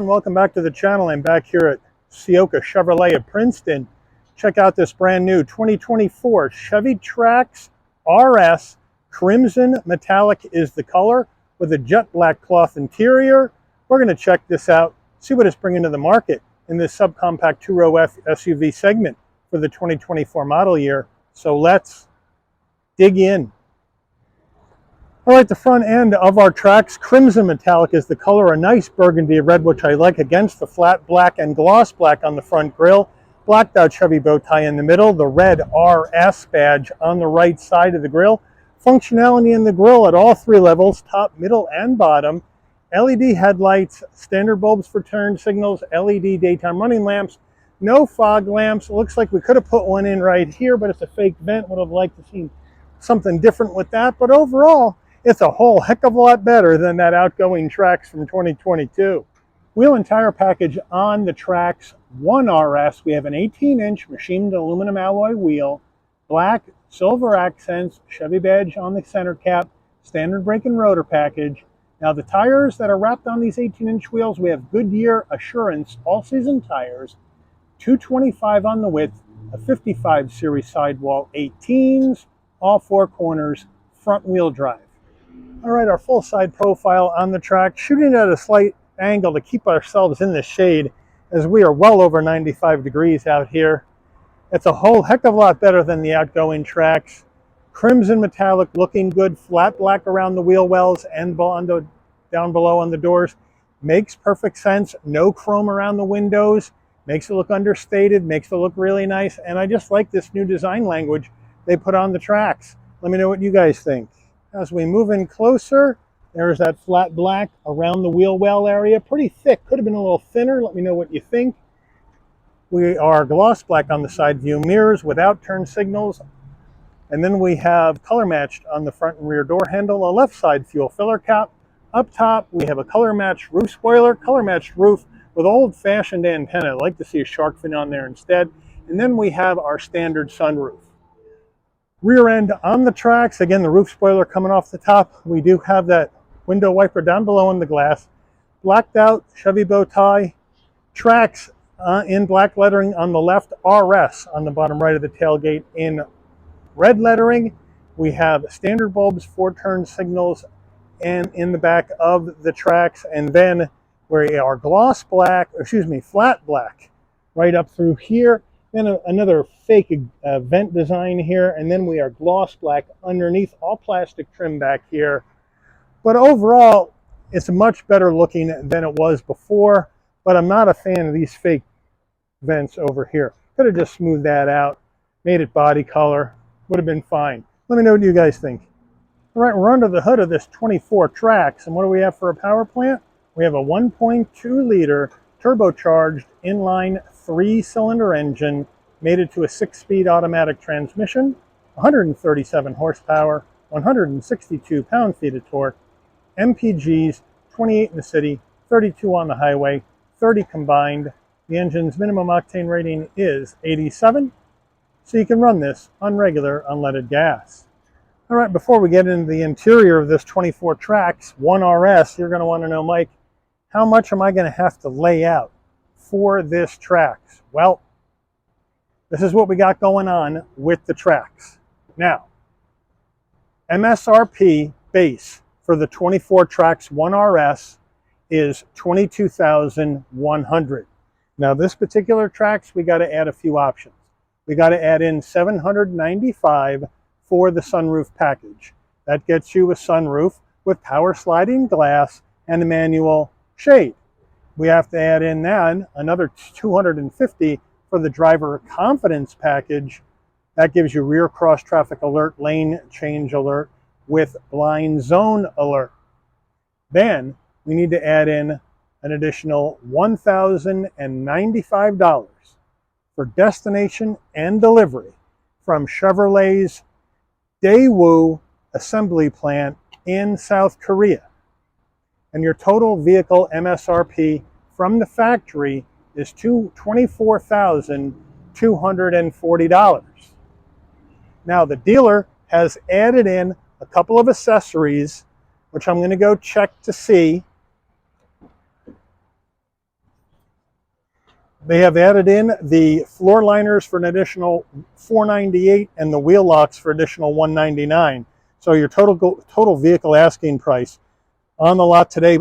welcome back to the channel. I'm back here at Ciocca Chevrolet of Princeton. Check out this brand new 2024 Chevy Trax RS. Crimson metallic is the color with a jet black cloth interior. We're going to check this out, see what it's bringing to the market in this subcompact two-row SUV segment for the 2024 model year. So let's dig in. All right, the front end of our Trax, crimson metallic is the color, a nice burgundy red, which I like, against the flat black and gloss black on the front grille, blacked out Chevy bow tie in the middle, the red RS badge on the right side of the grille, functionality in the grille at all three levels, top, middle, and bottom, LED headlights, standard bulbs for turn signals, LED daytime running lamps, no fog lamps. It looks like we could have put one in right here, but it's a fake vent. Would have liked to see something different with that, but overall, it's a whole heck of a lot better than that outgoing Trax from 2022. Wheel and tire package on the Trax 1 RS. We have an 18-inch machined aluminum alloy wheel, black, silver accents, Chevy badge on the center cap, standard brake and rotor package. Now the tires that are wrapped on these 18-inch wheels, we have Goodyear Assurance all-season tires, 225 on the width, a 55 series sidewall 18s, all four corners, front wheel drive. All right, our full side profile on the Trax, shooting at a slight angle to keep ourselves in the shade as we are well over 95 degrees out here. It's a whole heck of a lot better than the outgoing Trax. Crimson metallic looking good, flat black around the wheel wells and down below on the doors. Makes perfect sense. No chrome around the windows. Makes it look understated, makes it look really nice. And I just like this new design language they put on the Trax. Let me know what you guys think. As we move in closer, there's that flat black around the wheel well area. Pretty thick, could have been a little thinner. Let me know what you think. We are gloss black on the side view mirrors without turn signals. And then we have color matched on the front and rear door handle, a left side fuel filler cap. Up top, we have a color matched roof spoiler, color matched roof with old fashioned antenna. I'd like to see a shark fin on there instead. And then we have our standard sunroof. Rear end on the Trax, again, the roof spoiler coming off the top. We do have that window wiper down below in the glass. Blacked out Chevy bow tie. Trax in black lettering on the left, RS on the bottom right of the tailgate in red lettering. We have standard bulbs, four turn signals, and in the back of the Trax. And then we are gloss black, flat black right up through here. Then another fake vent design here, and then we are gloss black underneath, all plastic trim back here. But overall, it's much better looking than it was before, but I'm not a fan of these fake vents over here. Could have just smoothed that out, made it body color, would have been fine. Let me know what you guys think. All right, we're under the hood of this 24 Trax, and what do we have for a power plant? We have a 1.2 liter turbocharged inline 3-cylinder engine, mated to a 6-speed automatic transmission, 137 horsepower, 162 pound-feet of torque, MPGs, 28 in the city, 32 on the highway, 30 combined. The engine's minimum octane rating is 87, so you can run this on regular unleaded gas. All right, before we get into the interior of this 24 Trax 1 RS, you're going to want to know, Mike, how much am I going to have to lay out for this Trax? Well, this is what we got going on with the Trax. Now, MSRP base for the 24 Trax 1 RS is $22,100. Now, this particular Trax, we got to add a few options. We got to add in $795 for the sunroof package. That gets you a sunroof with power sliding glass and a manual shade. We have to add in then another $250 for the driver confidence package. That gives you rear cross traffic alert, lane change alert with blind zone alert. Then we need to add in an additional $1,095 for destination and delivery from Chevrolet's Daewoo assembly plant in South Korea. And your total vehicle MSRP from the factory is $24,240. Now the dealer has added in a couple of accessories, which I'm going to go check to see. They have added in the floor liners for an additional $498 and the wheel locks for additional $199. So your total vehicle asking price on the lot today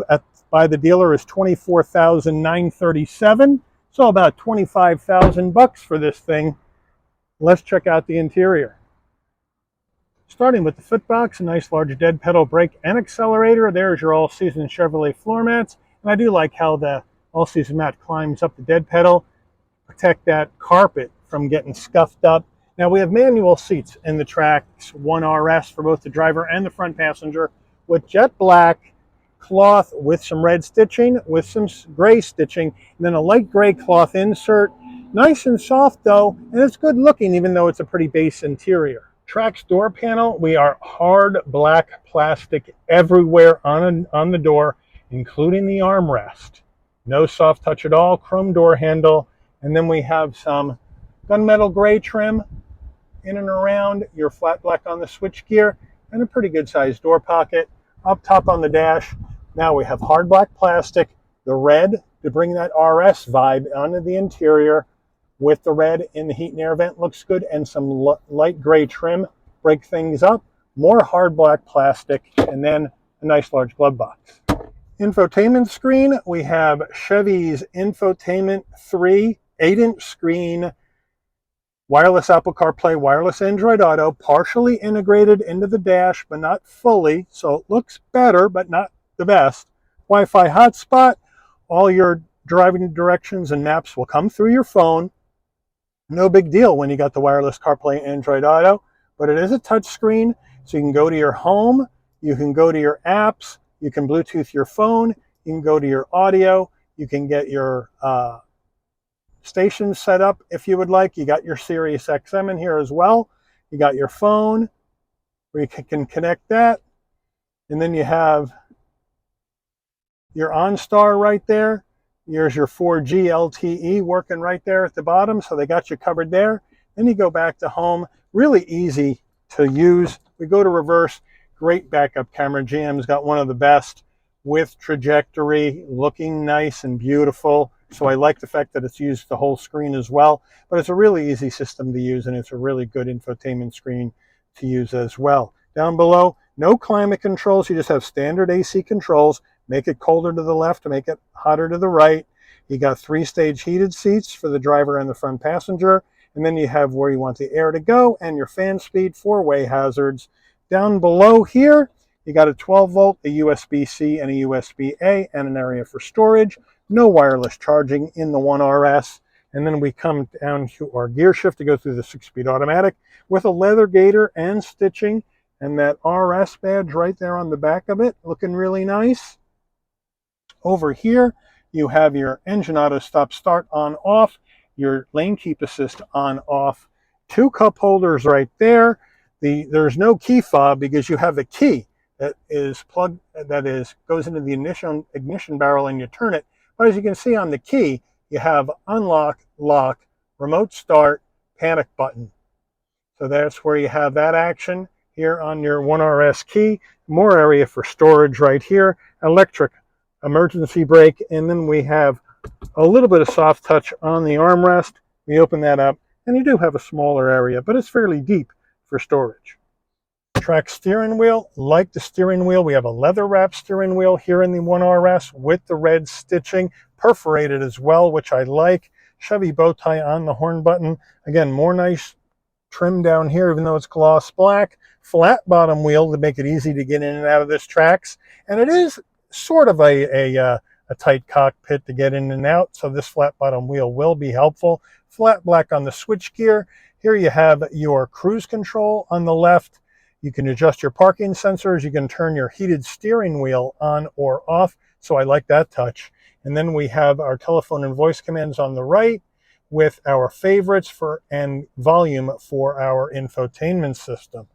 by the dealer is $24,937. So about 25,000 bucks for this thing. Let's check out the interior. Starting with the footbox, a nice large dead pedal brake and accelerator. There's your all-season Chevrolet floor mats. And I do like how the all-season mat climbs up the dead pedal, protect that carpet from getting scuffed up. Now we have manual seats in the Trax 1 RS for both the driver and the front passenger with jet black cloth with some red stitching, with some gray stitching, and then a light gray cloth insert. Nice and soft though, and it's good looking even though it's a pretty base interior. Trax door panel, we are hard black plastic everywhere on the door, including the armrest. No soft touch at all, chrome door handle, and then we have some gunmetal gray trim in and around your flat black on the switchgear, and a pretty good sized door pocket. Up top on the dash, now we have hard black plastic, the red to bring that RS vibe onto the interior, with the red in the heat and air vent looks good, and some light gray trim, break things up, more hard black plastic, and then a nice large glove box. Infotainment screen, we have Chevy's Infotainment 3 8-inch screen, wireless Apple CarPlay, wireless Android Auto, partially integrated into the dash, but not fully, so it looks better, but not the best. Wi-Fi hotspot, all your driving directions and maps will come through your phone. No big deal when you got the wireless CarPlay Android Auto, but it is a touch screen, so you can go to your home, you can go to your apps, you can Bluetooth your phone, you can go to your audio, you can get your stations set up if you would like. You got your Sirius XM in here as well. You got your phone where you can connect that, and then you have your OnStar right there. Here's your 4G LTE working right there at the bottom, so they got you covered there. Then you go back to home, really easy to use. We go to reverse, great backup camera. GM's got one of the best with trajectory, looking nice and beautiful. So I like the fact that it's used the whole screen as well, but it's a really easy system to use, and it's a really good infotainment screen to use as well. Down below, no climate controls, you just have standard AC controls. Make it colder to the left to make it hotter to the right. You got 3-stage heated seats for the driver and the front passenger. And then you have where you want the air to go and your fan speed, 4-way hazards. Down below here, you got a 12-volt, a USB-C, and a USB-A, and an area for storage. No wireless charging in the 1RS. And then we come down to our gear shift to go through the 6-speed automatic with a leather gaiter and stitching, and that RS badge right there on the back of it, looking really nice. Over here, you have your engine auto stop start on off, your lane keep assist on off, 2 cup holders right there. There's no key fob because you have the key that is plugged, goes into the ignition barrel and you turn it. But as you can see on the key, you have unlock, lock, remote start, panic button. So that's where you have that action here on your 1RS key. More area for storage right here, electric emergency brake, and then we have a little bit of soft touch on the armrest. We open that up, and you do have a smaller area, but it's fairly deep for storage. Trax steering wheel, like the steering wheel, we have a leather wrap steering wheel here in the 1RS with the red stitching, perforated as well, which I like. Chevy bow tie on the horn button. Again, more nice trim down here, even though it's gloss black. Flat bottom wheel to make it easy to get in and out of this Trax, and it is sort of a tight cockpit to get in and out, so this flat bottom wheel will be helpful. Flat black on the switch gear. Here you have your cruise control on the left. You can adjust your parking sensors. You can turn your heated steering wheel on or off, so I like that touch. And then we have our telephone and voice commands on the right with our favorites and volume for our infotainment system.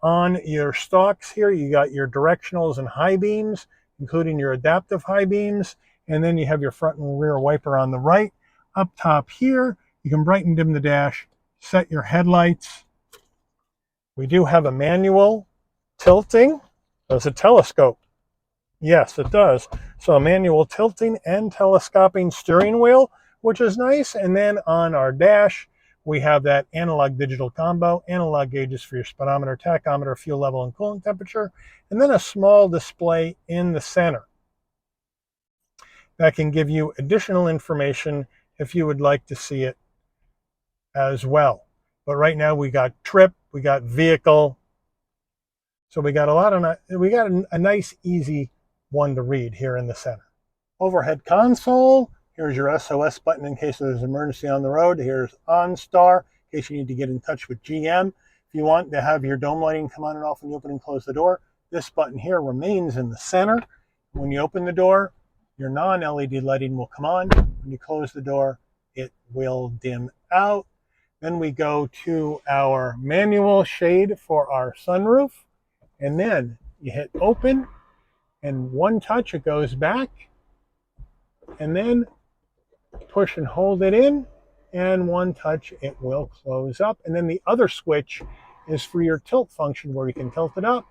On your stalks here, you got your directionals and high beams, including your adaptive high beams, and then you have your front and rear wiper on the right. Up top here, you can brighten dim the dash, set your headlights. We do have a manual tilting. Does it telescope? Yes, it does. So a manual tilting and telescoping steering wheel which is nice. And then on our dash, we have that analog digital combo, analog gauges for your speedometer, tachometer, fuel level, and coolant temperature, and then a small display in the center that can give you additional information if you would like to see it as well. But right now we got trip, we got vehicle, so we got a nice easy one to read here in the center. Overhead console. Here's your SOS button in case there's an emergency on the road. Here's OnStar in case you need to get in touch with GM. If you want to have your dome lighting come on and off when you open and close the door, this button here remains in the center. When you open the door, your non-LED lighting will come on. When you close the door, it will dim out. Then we go to our manual shade for our sunroof. And then you hit open, and one touch, it goes back. And then push and hold it in, and one touch it will close up. And then the other switch is for your tilt function, where you can tilt it up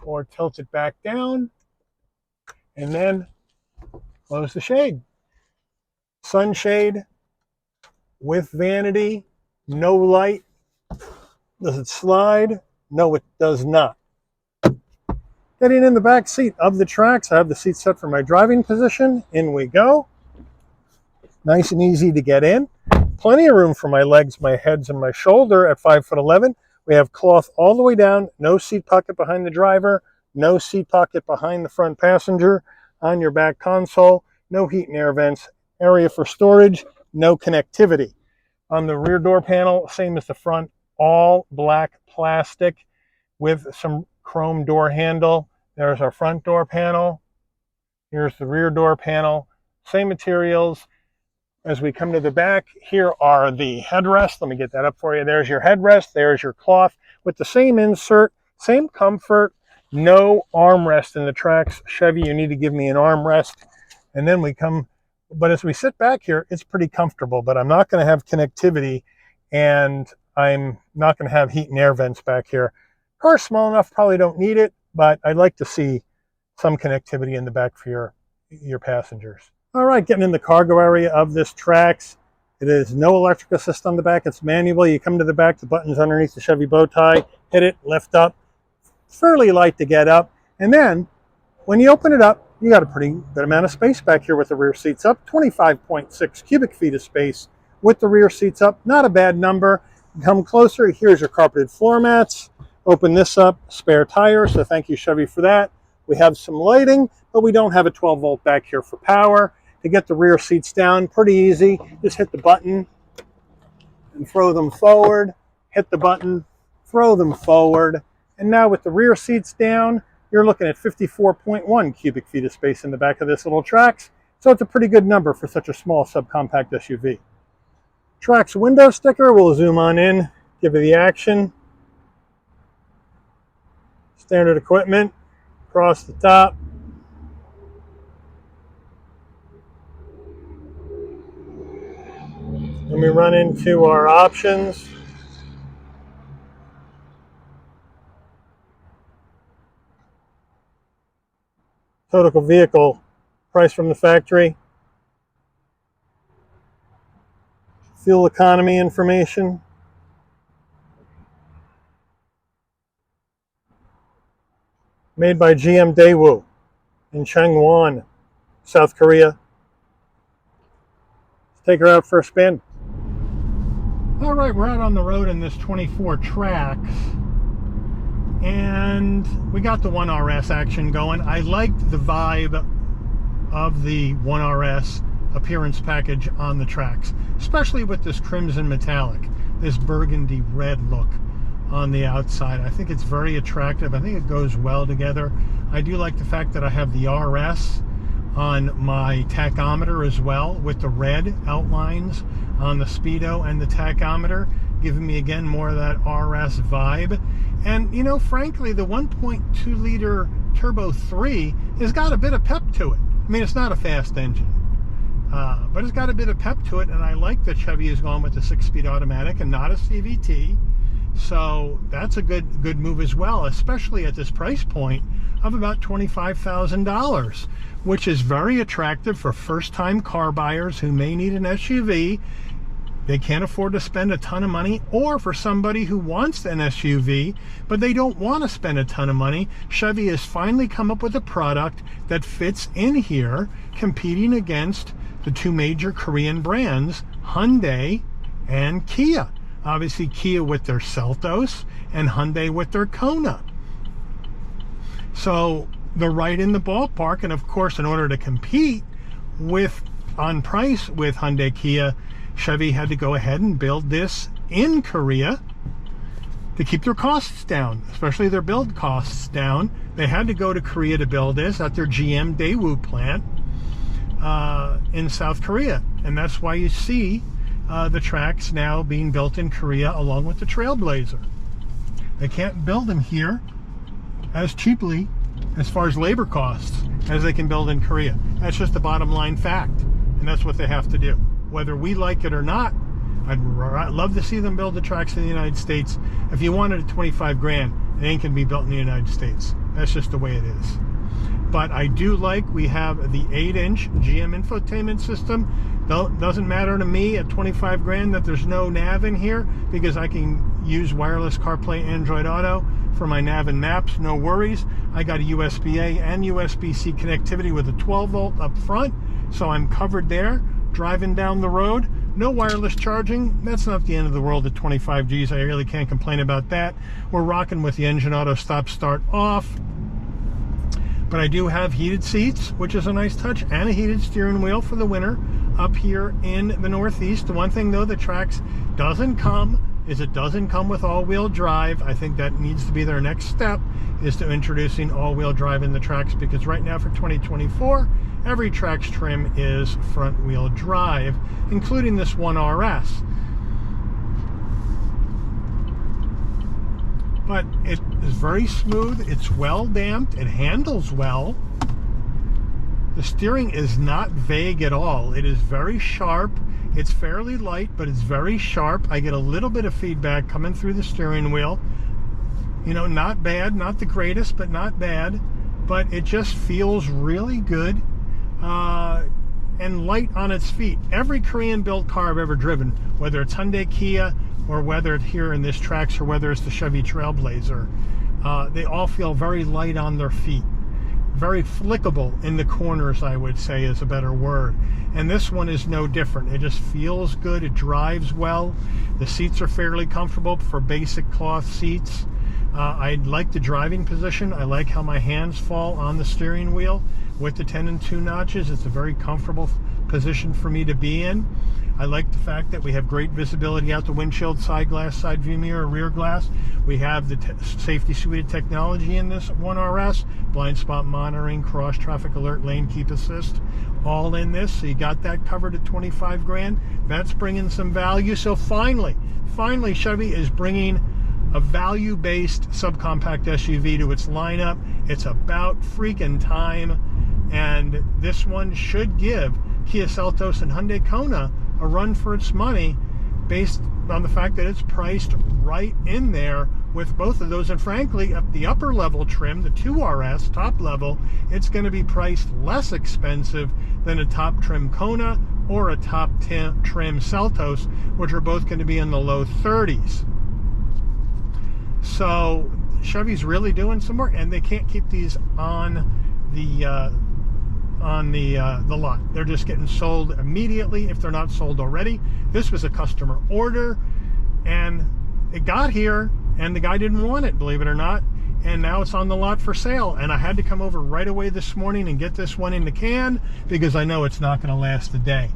or tilt it back down, and then close the shade. Sunshade with vanity, no light. Does it slide? No, it does not. Getting in the back seat of the Trax, I have the seat set for my driving position. In we go. Nice and easy to get in. Plenty of room for my legs, my heads, and my shoulder at 5'11". We have cloth all the way down, no seat pocket behind the driver, no seat pocket behind the front passenger. On your back console, no heat and air vents, area for storage, no connectivity. On the rear door panel, same as the front, all black plastic with some chrome door handle. There's our front door panel. Here's the rear door panel, same materials. As we come to the back, here are the headrests. Let me get that up for you. There's your headrest. There's your cloth with the same insert, same comfort, no armrest in the Trax Chevy. You need to give me an armrest. And then we come, but as we sit back here, it's pretty comfortable, but I'm not going to have connectivity, and I'm not going to have heat and air vents back here. Car's small enough, probably don't need it, but I'd like to see some connectivity in the back for your passengers. All right, getting in the cargo area of this Trax. It is no electric assist on the back. It's manual. You come to the back, the button's underneath the Chevy bow tie. Hit it, lift up. Fairly light to get up. And then when you open it up, you got a pretty good amount of space back here with the rear seats up. 25.6 cubic feet of space with the rear seats up. Not a bad number. Come closer. Here's your carpeted floor mats. Open this up, spare tire. So thank you, Chevy, for that. We have some lighting, but we don't have a 12 volt back here for power. To get the rear seats down, pretty easy. Just hit the button and throw them forward. Hit the button, throw them forward. And now with the rear seats down, you're looking at 54.1 cubic feet of space in the back of this little Trax. So it's a pretty good number for such a small subcompact SUV. Trax window sticker, we'll zoom on in, give you the action. Standard equipment, across the top. Let me run into our options. Total vehicle price from the factory. Fuel economy information. Made by GM Daewoo in Changwon, South Korea. Let's take her out for a spin. All right, we're out on the road in this 24 Trax, and we got the 1RS action going. I liked the vibe of the 1RS appearance package on the Trax, especially with this crimson metallic, this burgundy red look on the outside. I think it's very attractive. I think it goes well together. I do like the fact that I have the RS on my tachometer as well, with the red outlines on the speedo and the tachometer, giving me again more of that RS vibe. And you know, frankly, the 1.2 liter turbo 3 has got a bit of pep to it. I mean, it's not a fast engine, but it's got a bit of pep to it, and I like that Chevy has gone with the 6-speed automatic and not a CVT. So that's a good move as well, especially at this price point of about $25,000, which is very attractive for first-time car buyers who may need an SUV. They can't afford to spend a ton of money, or for somebody who wants an SUV, but they don't want to spend a ton of money. Chevy has finally come up with a product that fits in here, competing against the two major Korean brands, Hyundai and Kia. Obviously, Kia with their Seltos and Hyundai with their Kona. So they're right in the ballpark, and of course, in order to compete on price with Hyundai Kia, Chevy had to go ahead and build this in Korea to keep their costs down, especially their build costs down. They had to go to Korea to build this at their GM Daewoo plant in South Korea, and that's why you see the Trax now being built in Korea along with the Trailblazer. They can't build them here as cheaply as far as labor costs as they can build in Korea. That's just the bottom line fact, and that's what they have to do. Whether we like it or not, I'd love to see them build the Trax in the United States. If you wanted a 25 grand, it ain't gonna be built in the United States. That's just the way it is. But I do like we have the 8-inch GM infotainment system. Doesn't matter to me at 25 grand that there's no nav in here, because I can use wireless CarPlay, Android Auto for my nav and maps, no worries. I got a USB-A and USB-C connectivity with a 12 volt up front, so I'm covered there. Driving down the road, no wireless charging. That's not the end of the world at 25 G's. I really can't complain about that. We're rocking with the engine auto stop start off. But I do have heated seats, which is a nice touch, and a heated steering wheel for the winter up here in the Northeast. The one thing though the Trax doesn't come is it doesn't come with all-wheel drive. I think that needs to be their next step, is to introducing all-wheel drive in the Trax, because right now for 2024, every Trax trim is front-wheel drive, including this one RS. But it is very smooth, it's well damped, it handles well. The steering is not vague at all. It is very sharp. It's fairly light, but it's very sharp. I get a little bit of feedback coming through the steering wheel. You know, not bad, not the greatest, but not bad. But it just feels really good and light on its feet. Every Korean-built car I've ever driven, whether it's Hyundai, Kia, or whether it's here in this Trax, or whether it's the Chevy Trailblazer, they all feel very light on their feet. Very flickable in the corners, I would say, is a better word. And this one is no different. It just feels good. It drives well. The seats are fairly comfortable for basic cloth seats. I like the driving position. I like how my hands fall on the steering wheel with the 10 and 2 notches. It's a very comfortable position for me to be in. I like the fact that we have great visibility out the windshield, side glass, side view mirror, rear glass. We have the safety suite of technology in this one RS, blind spot monitoring, cross traffic alert, lane keep assist, all in this. So you got that covered at 25 grand. That's bringing some value. So finally, Chevy is bringing a value-based subcompact SUV to its lineup. It's about freaking time. And this one should give Kia Seltos and Hyundai Kona a run for its money, based on the fact that it's priced right in there with both of those. And frankly, at the upper level trim, the 2RS top level, it's going to be priced less expensive than a top trim Kona or a top trim Seltos, which are both going to be in the low 30s. So Chevy's really doing some work, and they can't keep these on the lot. They're just getting sold immediately if they're not sold already. This was a customer order, and it got here, and the guy didn't want it, believe it or not, and now it's on the lot for sale. And I had to come over right away this morning and get this one in the can, because I know it's not going to last a day.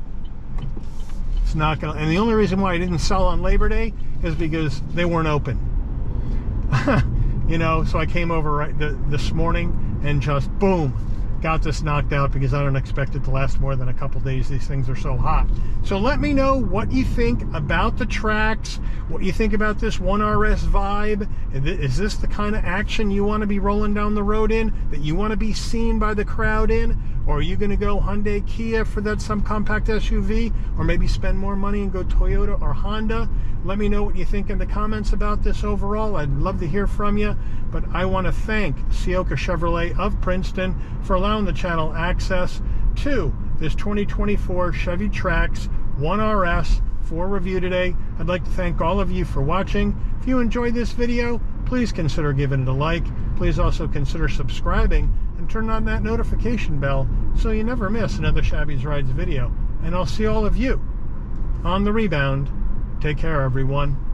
It's not going to, and the only reason why I didn't sell on Labor Day is because they weren't open. You know, so I came over this morning and just boom, got this knocked out, because I don't expect it to last more than a couple days. These things are so hot. So let me know what you think about the Trax, what you think about this 1RS vibe. Is this the kind of action you want to be rolling down the road in, that you want to be seen by the crowd in? Or are you going to go Hyundai, Kia for that subcompact SUV? Or maybe spend more money and go Toyota or Honda? Let me know what you think in the comments about this overall. I'd love to hear from you. But I want to thank Ciocca Chevrolet of Princeton for allowing the channel access to this 2024 Chevy Trax 1RS for review today. I'd like to thank all of you for watching. If you enjoyed this video, please consider giving it a like. Please also consider subscribing and turn on that notification bell so you never miss another Shabby's Rides video. And I'll see all of you on the rebound. Take care, everyone.